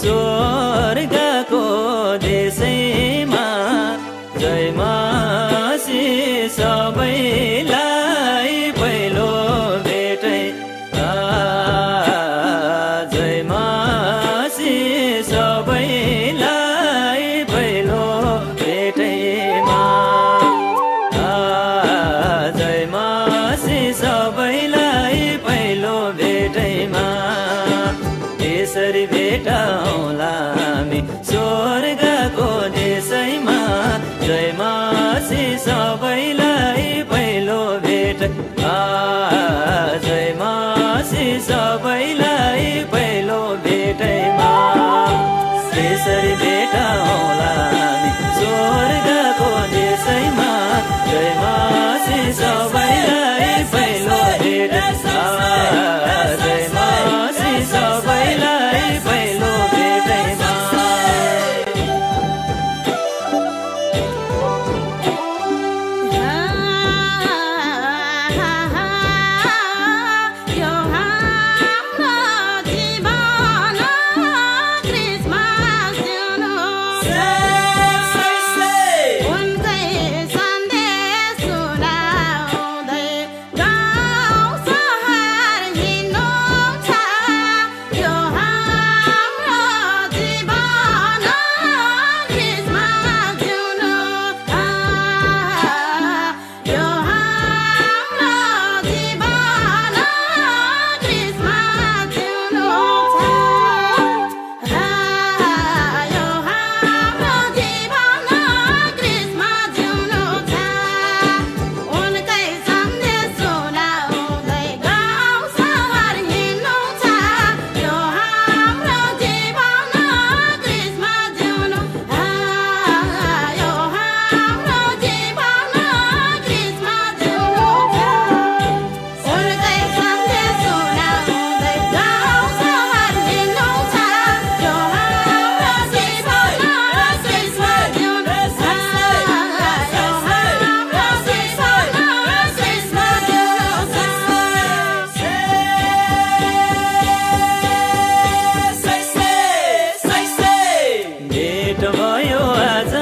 स्वर्गको देशैमा जय मासी सबैलाई पहिलो भेटै जय मासी सबैलाई पहिलो भेटैमा जय मासी सबैलाई पहिलो भेटैमा यसरी भेटौँला हामी स्वर्गको देशैमा जय मासी सबैलाई पहिलो भेट जय मासी सबैलाई पहिलो भेटैमा यसरी भेटौँला हामी स्वर्गको देशैमा जय मासी सबैलाई पहिलो भेट जय मासी सबैलाई पहिलो भेटैमा भयो आज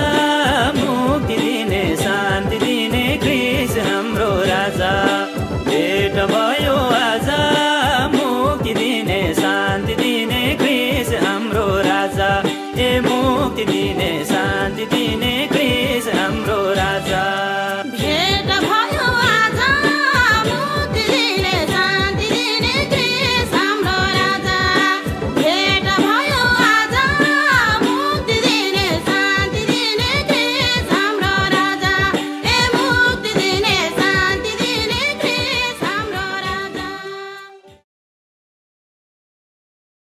मुक्ति दिने शान्ति दिने कृष्ण हाम्रो राजा भेट भयो आज मुक्ति दिने शान्ति दिने कृष्ण हाम्रो राजा ए मुक्ति दिने शान्ति दिने